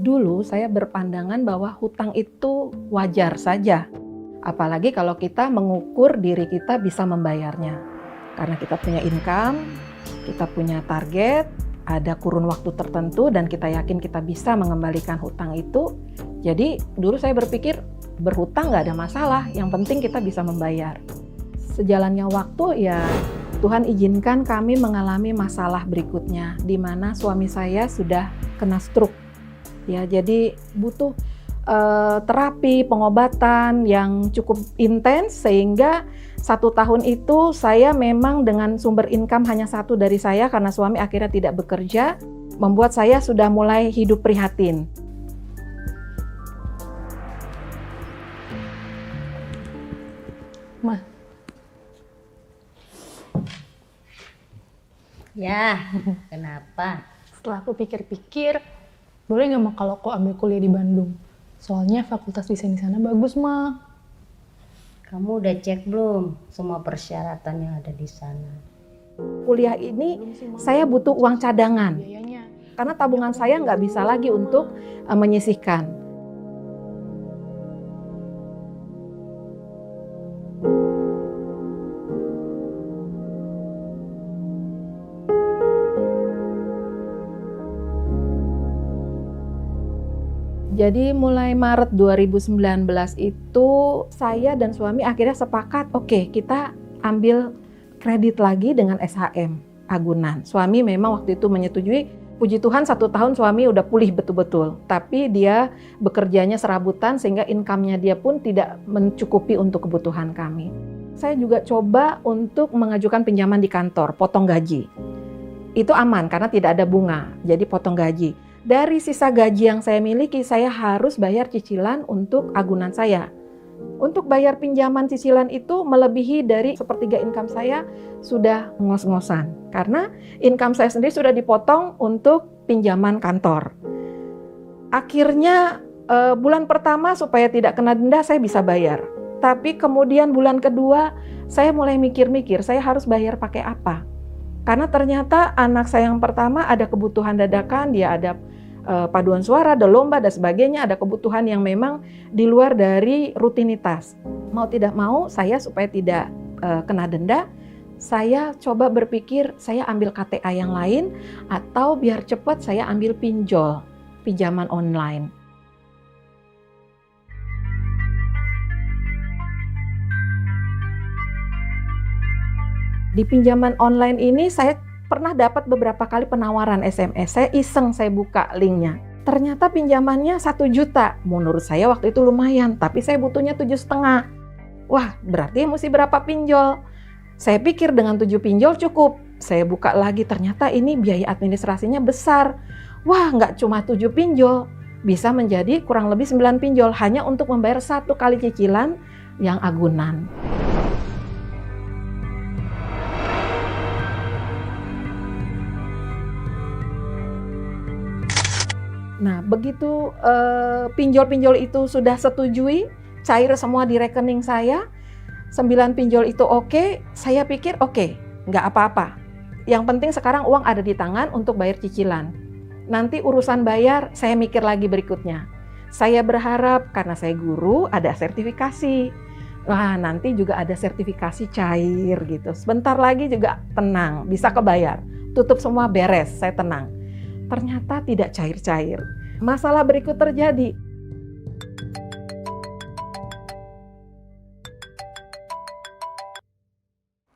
Dulu saya berpandangan bahwa hutang itu wajar saja. Apalagi kalau kita mengukur diri kita bisa membayarnya. Karena kita punya income, kita punya target, ada kurun waktu tertentu dan kita yakin kita bisa mengembalikan hutang itu. Jadi dulu saya berpikir berhutang nggak ada masalah, yang penting kita bisa membayar. Sejalannya waktu ya Tuhan izinkan kami mengalami masalah berikutnya, di mana suami saya sudah kena stroke. Ya, jadi butuh terapi, pengobatan yang cukup intens sehingga 1 tahun itu saya memang dengan sumber income hanya 1 dari saya karena suami akhirnya tidak bekerja, membuat saya sudah mulai hidup prihatin. Ma. Ya, kenapa? Setelah aku pikir-pikir, boleh nggak Ma kalau aku ambil kuliah di Bandung? Soalnya fakultas desain di sana bagus, Ma. Kamu udah cek belum semua persyaratan yang ada di sana? Kuliah ini saya butuh uang cadangan, Biayanya. karena tabungan saya nggak bisa lagi untuk menyisihkan. Jadi mulai Maret 2019 itu saya dan suami akhirnya sepakat, oke, kita ambil kredit lagi dengan SHM Agunan. Suami memang waktu itu menyetujui, puji Tuhan 1 tahun suami udah pulih betul-betul. Tapi dia bekerjanya serabutan sehingga income-nya dia pun tidak mencukupi untuk kebutuhan kami. Saya juga coba untuk mengajukan pinjaman di kantor, potong gaji. Itu aman karena tidak ada bunga, jadi potong gaji. Dari sisa gaji yang saya miliki, saya harus bayar cicilan untuk agunan saya. Untuk bayar pinjaman cicilan itu melebihi dari 1/3 income saya sudah ngos-ngosan. Karena income saya sendiri sudah dipotong untuk pinjaman kantor. Akhirnya bulan pertama supaya tidak kena denda saya bisa bayar. Tapi kemudian bulan kedua saya mulai mikir-mikir saya harus bayar pakai apa. Karena ternyata anak saya yang pertama ada kebutuhan dadakan, dia ada paduan suara, ada lomba dan sebagainya, ada kebutuhan yang memang di luar dari rutinitas. Mau tidak mau, saya supaya tidak kena denda, saya coba berpikir saya ambil KTA yang lain atau biar cepat saya ambil pinjol, pinjaman online. Di pinjaman online ini saya pernah dapat beberapa kali penawaran SMS. Saya iseng, saya buka linknya. Ternyata pinjamannya 1 juta. Menurut saya waktu itu lumayan, tapi saya butuhnya 7,5. Wah, berarti mesti berapa pinjol? Saya pikir dengan 7 pinjol cukup. Saya buka lagi, ternyata ini biaya administrasinya besar. Wah, nggak cuma 7 pinjol. Bisa menjadi kurang lebih 9 pinjol hanya untuk membayar 1 kali cicilan yang agunan. Nah, begitu pinjol-pinjol itu sudah setujui, cair semua di rekening saya, 9 pinjol itu oke, saya pikir oke, nggak apa-apa. Yang penting sekarang uang ada di tangan untuk bayar cicilan. Nanti urusan bayar, saya mikir lagi berikutnya. Saya berharap karena saya guru, ada sertifikasi. Wah, nanti juga ada sertifikasi cair gitu. Sebentar lagi juga tenang, bisa kebayar. Tutup semua beres, saya tenang. Ternyata tidak cair-cair. Masalah berikut terjadi.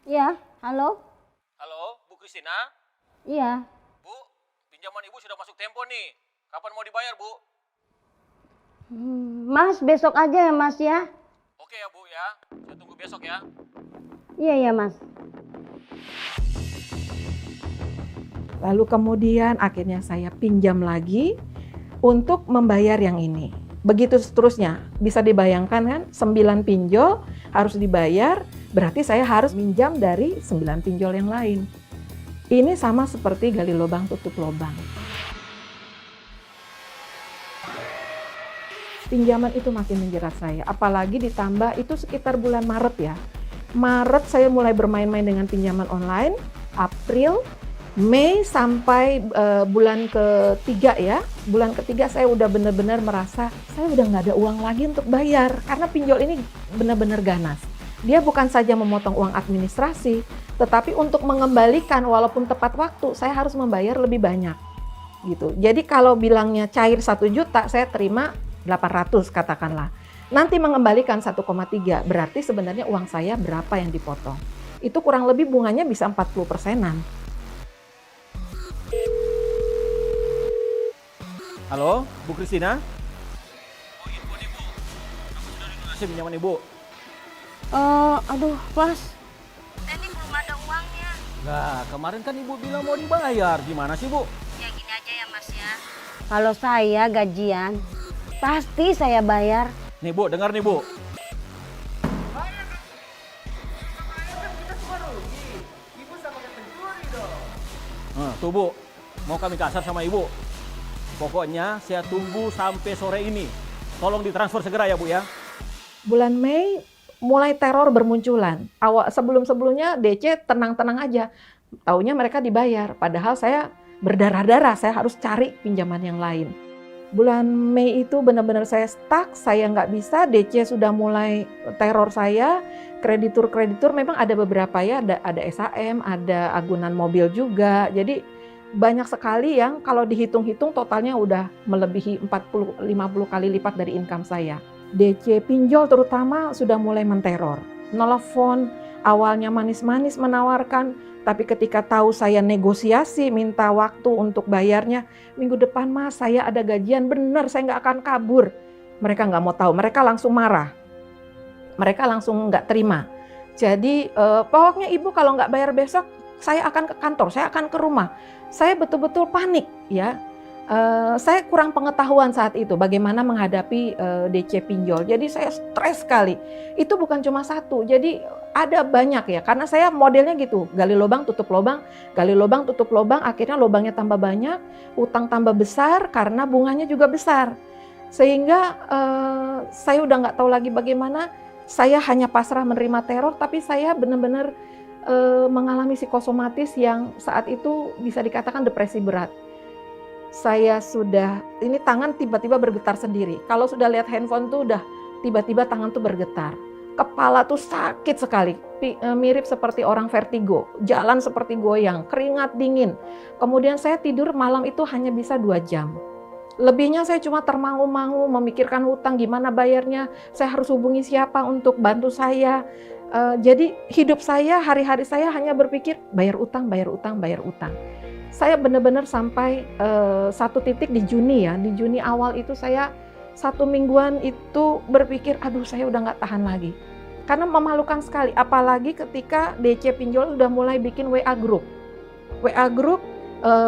Iya, halo? Halo, Bu Kristina? Iya. Bu, pinjaman Ibu sudah masuk tempo nih. Kapan mau dibayar, Bu? Mas, besok aja ya Mas ya? Oke ya, Bu ya. Saya tunggu besok ya. Iya, Mas. Lalu kemudian akhirnya saya pinjam lagi untuk membayar yang ini. Begitu seterusnya, bisa dibayangkan kan 9 pinjol harus dibayar, berarti saya harus minjam dari 9 pinjol yang lain. Ini sama seperti gali lubang tutup lubang. Pinjaman itu makin menjerat saya, apalagi ditambah itu sekitar bulan Maret ya. Maret saya mulai bermain-main dengan pinjaman online, April, Mei sampai bulan ketiga ya, bulan ketiga saya udah benar-benar merasa saya udah nggak ada uang lagi untuk bayar karena pinjol ini benar-benar ganas. Dia bukan saja memotong uang administrasi, tetapi untuk mengembalikan walaupun tepat waktu saya harus membayar lebih banyak gitu. Jadi kalau bilangnya cair 1 juta, saya terima 800 katakanlah. Nanti mengembalikan 1,3, berarti sebenarnya uang saya berapa yang dipotong. Itu kurang lebih bunganya bisa 40%-an. Halo, Bu Kristina? Oh, info nih, Bu. Aku sudah dilunasi pinjaman Ibu. Aduh, Pas. Ini belum ada uangnya. Nah, kemarin kan Ibu bilang mau dibayar. Gimana sih, Bu? Ya gini aja ya Mas ya. Kalau saya gajian, pasti saya bayar. Nih, Bu, dengar nih, Bu. Tuh, Bu. Mau kami kasar sama Ibu. Pokoknya saya tunggu sampai sore ini. Tolong ditransfer segera ya, Bu ya. Bulan Mei mulai teror bermunculan. Sebelum-sebelumnya DC tenang-tenang aja. Taunya mereka dibayar. Padahal saya berdarah-darah, saya harus cari pinjaman yang lain. Bulan Mei itu benar-benar saya stuck, saya nggak bisa, DC sudah mulai teror saya. Kreditur-kreditur memang ada beberapa ya, ada SHM, ada agunan mobil juga. Jadi banyak sekali yang kalau dihitung-hitung totalnya udah melebihi 40-50 kali lipat dari income saya. DC pinjol terutama sudah mulai menteror. Nelfon, awalnya manis-manis menawarkan, tapi ketika tahu saya negosiasi minta waktu untuk bayarnya, minggu depan Mas saya ada gajian, bener saya nggak akan kabur. Mereka nggak mau tahu, mereka langsung marah. Mereka langsung nggak terima. Jadi pokoknya Ibu kalau nggak bayar besok, saya akan ke kantor, saya akan ke rumah. Saya betul-betul panik ya. Saya kurang pengetahuan saat itu bagaimana menghadapi DC pinjol. Jadi saya stres sekali. Itu bukan cuma satu, jadi ada banyak ya. Karena saya modelnya gitu, gali lubang, tutup lubang, gali lubang, tutup lubang. Akhirnya lubangnya tambah banyak, utang tambah besar karena bunganya juga besar. Sehingga saya udah nggak tahu lagi bagaimana. Saya hanya pasrah menerima teror, tapi saya benar-benar mengalami psikosomatis yang saat itu bisa dikatakan depresi berat. Saya sudah, ini tangan tiba-tiba bergetar sendiri. Kalau sudah lihat handphone tuh udah tiba-tiba tangan tuh bergetar. Kepala tuh sakit sekali, mirip seperti orang vertigo. Jalan seperti goyang, keringat dingin. Kemudian saya tidur malam itu hanya bisa 2 jam. Lebihnya saya cuma termangu-mangu memikirkan hutang, gimana bayarnya, saya harus hubungi siapa untuk bantu saya. Jadi hidup saya, hari-hari saya hanya berpikir bayar utang, bayar utang, bayar utang. Saya benar-benar sampai satu titik di Juni ya, di Juni awal itu saya 1 mingguan itu berpikir, aduh saya udah nggak tahan lagi. Karena memalukan sekali, apalagi ketika DC pinjol udah mulai bikin WA group. WA group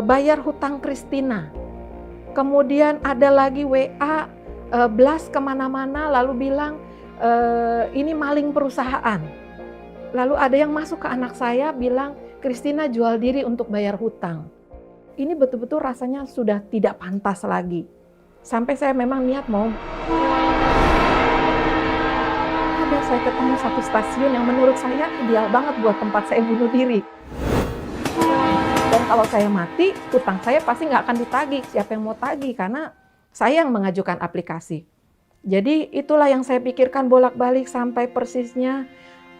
bayar hutang Kristina. Kemudian ada lagi WA blast kemana-mana lalu bilang ini maling perusahaan. Lalu ada yang masuk ke anak saya bilang Kristina jual diri untuk bayar hutang. Ini betul-betul rasanya sudah tidak pantas lagi. Sampai saya memang niat mau. Ada saya ketemu satu stasiun yang menurut saya ideal banget buat tempat saya bunuh diri. Dan kalau saya mati, hutang saya pasti nggak akan ditagih. Siapa yang mau tagih? Karena saya yang mengajukan aplikasi. Jadi itulah yang saya pikirkan bolak-balik sampai persisnya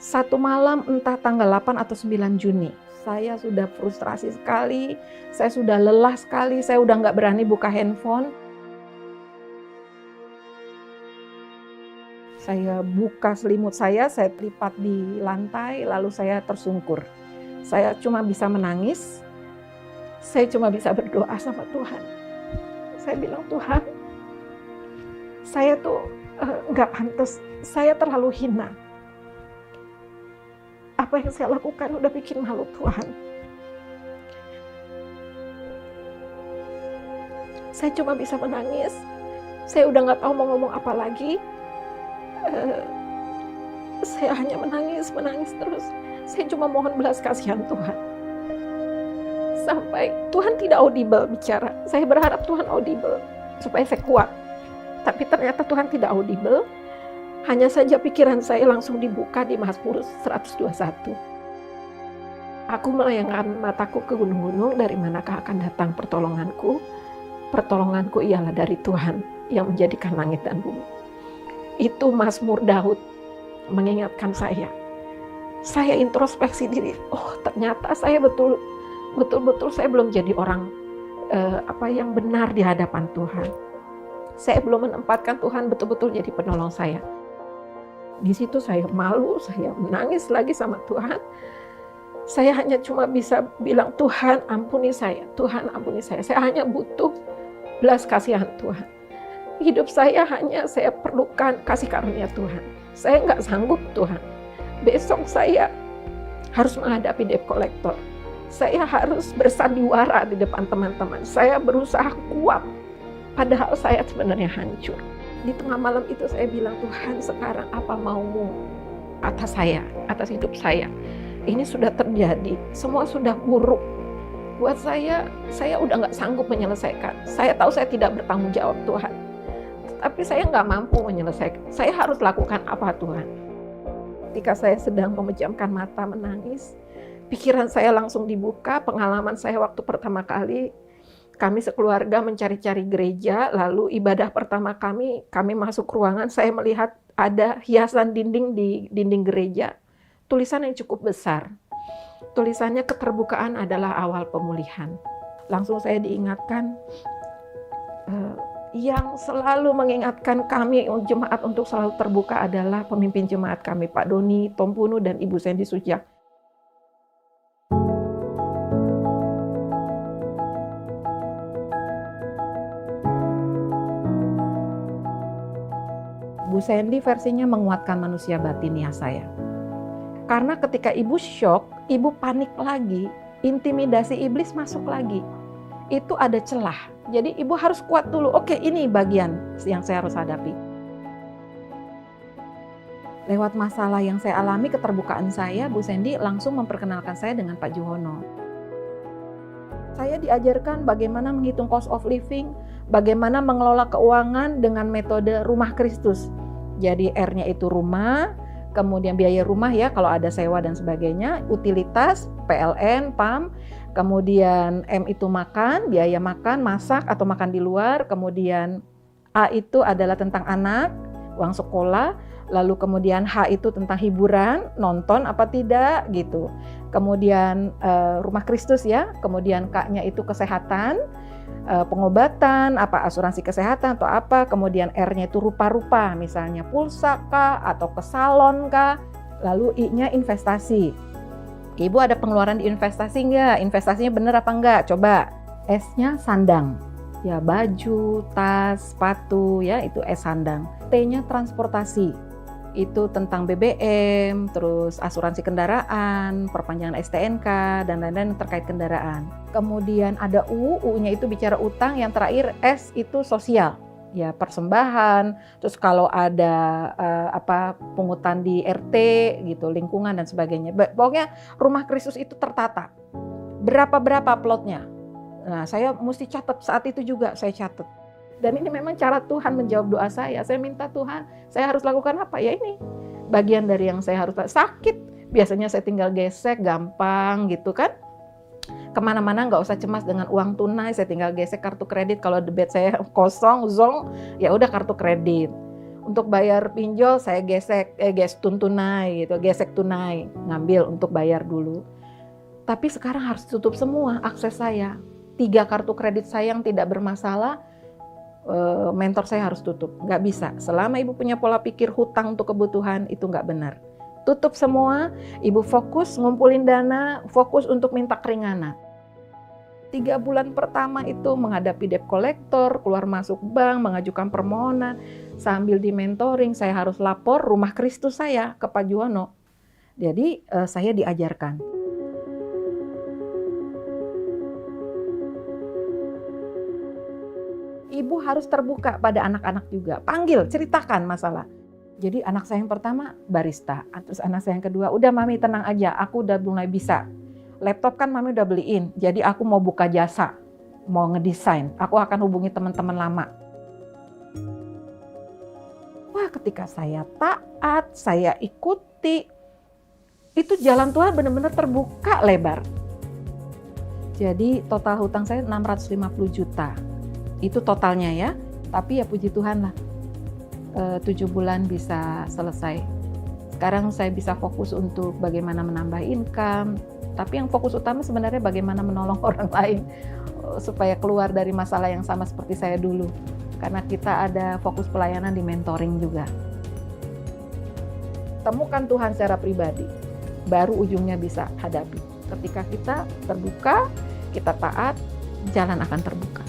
satu malam entah tanggal 8 atau 9 Juni. Saya sudah frustrasi sekali, saya sudah lelah sekali, saya udah nggak berani buka handphone. Saya buka selimut saya lipat di lantai, lalu saya tersungkur. Saya cuma bisa menangis. Saya cuma bisa berdoa sama Tuhan. Saya bilang, Tuhan, saya tuh nggak pantas, saya terlalu hina. Apa yang saya lakukan udah bikin malu Tuhan. Saya cuma bisa menangis. Saya udah nggak tahu mau ngomong apa lagi. Saya hanya menangis terus. Saya cuma mohon belas kasihan Tuhan. Sampai Tuhan tidak audible bicara. Saya berharap Tuhan audible supaya saya kuat. Tapi ternyata Tuhan tidak audible. Hanya saja pikiran saya langsung dibuka di Mazmur 121. Aku melayangkan mataku ke gunung-gunung, dari manakah akan datang pertolonganku? Pertolonganku ialah dari Tuhan yang menjadikan langit dan bumi. Itu Mazmur Daud mengingatkan saya. Saya introspeksi diri, oh ternyata saya betul-betul saya belum jadi orang yang benar di hadapan Tuhan. Saya belum menempatkan Tuhan betul-betul jadi penolong saya. Di situ saya malu, saya menangis lagi sama Tuhan. Saya hanya cuma bisa bilang, Tuhan ampuni saya, Tuhan ampuni saya. Saya hanya butuh belas kasihan Tuhan. Hidup saya hanya saya perlukan kasih karunia Tuhan. Saya nggak sanggup Tuhan. Besok saya harus menghadapi debt collector. Saya harus bersandiwara di depan teman-teman. Saya berusaha kuat, padahal saya sebenarnya hancur. Di tengah malam itu saya bilang, Tuhan sekarang apa maumu atas saya, atas hidup saya. Ini sudah terjadi, semua sudah buruk. Buat saya udah nggak sanggup menyelesaikan. Saya tahu saya tidak bertanggung jawab Tuhan. Tapi saya nggak mampu menyelesaikan. Saya harus lakukan apa Tuhan? Ketika saya sedang memejamkan mata menangis, pikiran saya langsung dibuka. Pengalaman saya waktu pertama kali, kami sekeluarga mencari-cari gereja. Lalu ibadah pertama kami masuk ruangan, saya melihat ada hiasan dinding di dinding gereja. Tulisan yang cukup besar. Tulisannya keterbukaan adalah awal pemulihan. Langsung saya diingatkan, yang selalu mengingatkan kami jemaat untuk selalu terbuka adalah pemimpin jemaat kami, Pak Doni Tompunu dan Ibu Sandy Sujak. Bu Sandy versinya menguatkan manusia batiniah saya. Karena ketika ibu shock, ibu panik lagi, intimidasi iblis masuk lagi. Itu ada celah. Jadi ibu harus kuat dulu. Oke, ini bagian yang saya harus hadapi. Lewat masalah yang saya alami, keterbukaan saya, Bu Sandy langsung memperkenalkan saya dengan Pak Juhono. Saya diajarkan bagaimana menghitung cost of living, bagaimana mengelola keuangan dengan metode rumah Kristus. Jadi R-nya itu rumah, kemudian biaya rumah ya kalau ada sewa dan sebagainya, utilitas, PLN, PAM, kemudian M itu makan, biaya makan, masak atau makan di luar, kemudian A itu adalah tentang anak, uang sekolah, lalu kemudian H itu tentang hiburan, nonton apa tidak gitu. Kemudian rumah Kristus ya, kemudian K-nya itu kesehatan, pengobatan, apa asuransi kesehatan atau apa, kemudian R-nya itu rupa-rupa, misalnya pulsa kah atau ke salon kah, lalu I-nya investasi. Ibu ada pengeluaran di investasi nggak? Investasinya bener apa nggak? Coba. S-nya sandang, ya baju, tas, sepatu, ya itu S sandang. T-nya transportasi, itu tentang BBM, terus asuransi kendaraan, perpanjangan STNK, dan lain-lain terkait kendaraan. Kemudian ada U-nya itu bicara utang, yang terakhir S itu sosial, ya persembahan, terus kalau ada pungutan di RT gitu, lingkungan dan sebagainya. Pokoknya rumah Kristus itu tertata. Berapa plotnya. Nah, saya mesti catat, saat itu juga saya catat. Dan ini memang cara Tuhan menjawab doa saya. Saya minta Tuhan, saya harus lakukan apa? Ya ini, bagian dari yang saya harus sakit. Biasanya saya tinggal gesek, gampang gitu kan. Kemana-mana nggak usah cemas dengan uang tunai, saya tinggal gesek kartu kredit. Kalau debit saya kosong, zong, ya udah kartu kredit. Untuk bayar pinjol saya gesek tunai gitu, gesek tunai, ngambil untuk bayar dulu. Tapi sekarang harus tutup semua akses saya. 3 kartu kredit saya yang tidak bermasalah, mentor saya harus tutup. Nggak bisa. Selama ibu punya pola pikir hutang untuk kebutuhan, itu nggak benar. Tutup semua, ibu fokus ngumpulin dana, fokus untuk minta keringanan. 3 bulan pertama itu menghadapi debt collector, keluar masuk bank, mengajukan permohonan. Sambil di mentoring, saya harus lapor rumah Kristus saya ke Pak Juwono. Jadi saya diajarkan. Ibu harus terbuka pada anak-anak juga. Panggil, ceritakan masalah. Jadi anak saya yang pertama barista. Terus anak saya yang kedua, udah mami tenang aja, aku udah mulai bisa. Laptop kan mami udah beliin, jadi aku mau buka jasa. Mau ngedesain, aku akan hubungi teman-teman lama. Wah, ketika saya taat, saya ikuti, itu jalan Tuhan benar-benar terbuka lebar. Jadi total hutang saya 650 juta. Itu totalnya ya. Tapi ya puji Tuhan lah, 7 bulan bisa selesai. Sekarang saya bisa fokus untuk bagaimana menambah income. Tapi yang fokus utama sebenarnya bagaimana menolong orang lain supaya keluar dari masalah yang sama seperti saya dulu. Karena kita ada fokus pelayanan di mentoring juga. Temukan Tuhan secara pribadi, baru ujungnya bisa hadapi. Ketika kita terbuka, kita taat, jalan akan terbuka.